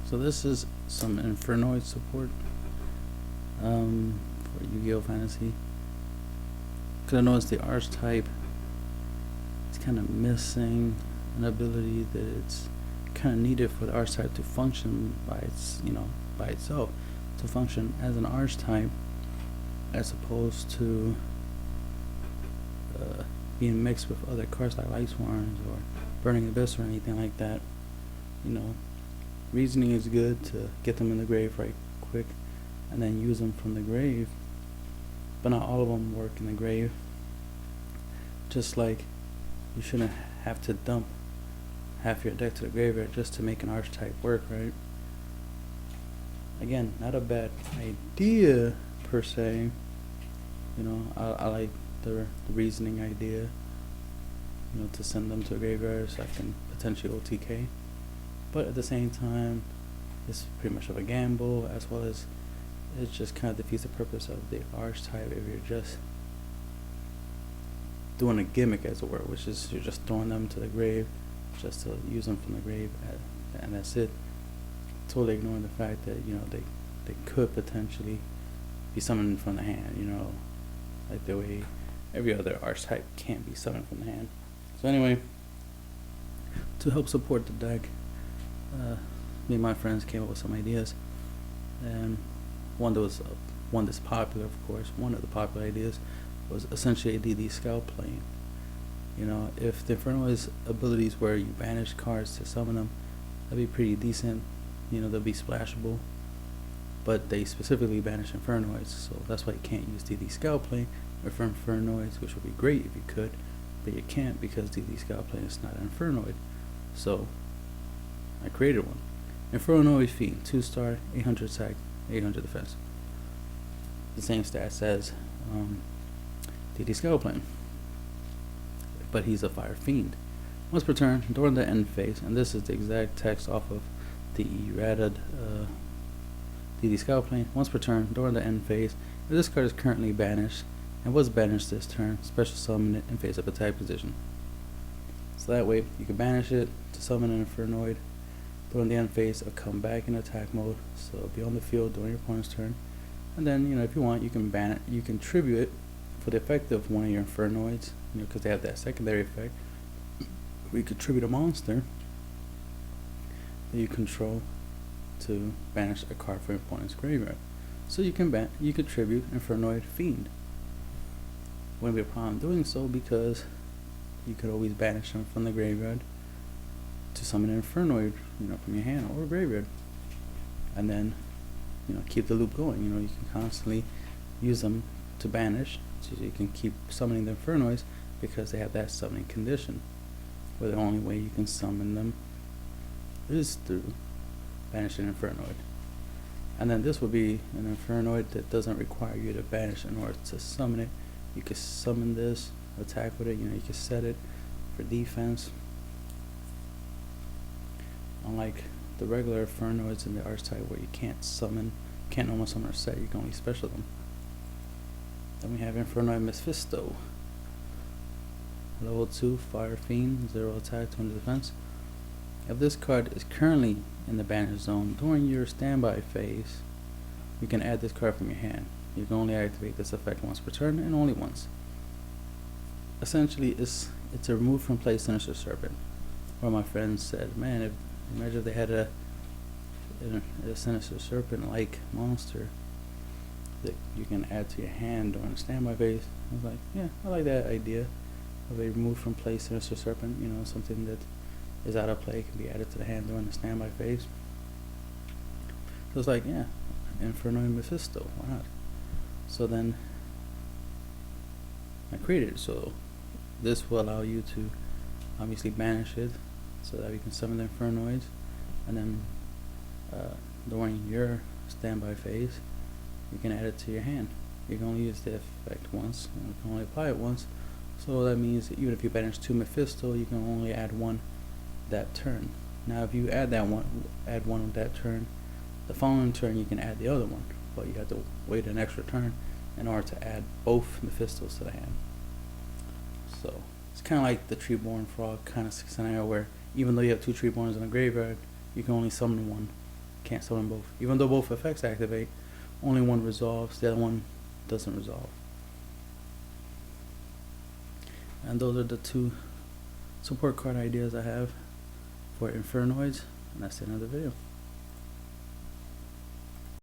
So this is some Infernoid support for Yu-Gi-Oh! Fantasy. Because I noticed the archetype is kind of missing an ability that it's kind of needed for the archetype to function by by itself, to function as an archetype, as opposed to being mixed with other cards like Light Swarms or Burning Abyss or anything like that. Reasoning is good to get them in the grave right quick and then use them from the grave, but not all of them work in the grave. Just like you shouldn't have to dump half your deck to the graveyard just to make an archetype work, right? Again, not a bad idea per se. I like the reasoning idea, to send them to a graveyard so I can potentially OTK. But at the same time, it's pretty much of a gamble, as well as it just kind of defeats the purpose of the archetype if you're just doing a gimmick, as it were, which is you're just throwing them to the grave just to use them from the grave, and that's it. Totally ignoring the fact that they could potentially be summoned from the hand, like the way every other archetype can be summoned from the hand. So anyway, to help support the deck, me and my friends came up with some ideas, and one that's popular, of course. One of the popular ideas was essentially a DD Scout plane. If the Infernoid's abilities where you banish cards to summon them, that'd be pretty decent. They'll be splashable, but they specifically banish Infernoids, so that's why you can't use DD Scout plane for Infernoids, which would be great if you could, but you can't because DD Scout plane is not an Infernoid. So I created one. Infernoid Fiend, 2-star, 800 attack, 800 defense. The same stats as DD Scout plane, but he's a Fire Fiend. Once per turn, during the end phase, and this is the exact text off of the errated DD Scout plane. Once per turn, during the end phase, if this card is currently banished and was banished this turn, special summon it in face-up attack position. So that way, you can banish it to summon an Infernoid during the end phase, or come back in attack mode, so it'll be on the field during your opponent's turn. And then, if you want, you can ban it. You can tribute it for the effect of one of your Infernoids, because they have that secondary effect. We could tribute a monster that you control to banish a card from your opponent's graveyard. So you can tribute Infernoid Fiend. Wouldn't be a problem doing so, because you could always banish them from the graveyard to summon an Infernoid, from your hand or graveyard, and then keep the loop going. You can constantly use them to banish, so you can keep summoning the Infernoids because they have that summoning condition, where the only way you can summon them is through banishing an Infernoid. And then this would be an Infernoid that doesn't require you to banish in order to summon it. You can summon this, attack with it, you can set it for defense. Unlike the regular Infernoids in the archetype where you can't normal summon or set, you can only special them. Then we have Infernoid Mephisto. Level 2, Fire Fiend, 0 attack, 200 defense. If this card is currently in the banish zone during your standby phase, you can add this card from your hand. You can only activate this effect once per turn, and only once. Essentially, it's a remove from play Sinister Serpent. Where my friends said, man, imagine if they had a Sinister Serpent-like monster that you can add to your hand during a standby phase. I was like, yeah, I like that idea of a remove from play Sinister Serpent. Something that is out of play can be added to the hand during the standby phase. So it's like, yeah, Infernoid Mephisto, why not? So then I created it. So this will allow you to obviously banish it so that you can summon the Infernoids, and then during your standby phase, you can add it to your hand. You can only use the effect once, and you can only apply it once. So that means that even if you banish 2 Mephisto, you can only add 1 that turn. Now if you add one that turn, the following turn you can add the other one, but you have to wait an extra turn in order to add both Mephistos to the hand. So it's kind of like the Treeborn Frog kind of scenario, where even though you have 2 Treeborns in a graveyard, you can only summon one cancel them both. Even though both effects activate, only one resolves, the other one doesn't resolve. And those are the two support card ideas I have for Infernoids, and that's the end of the video.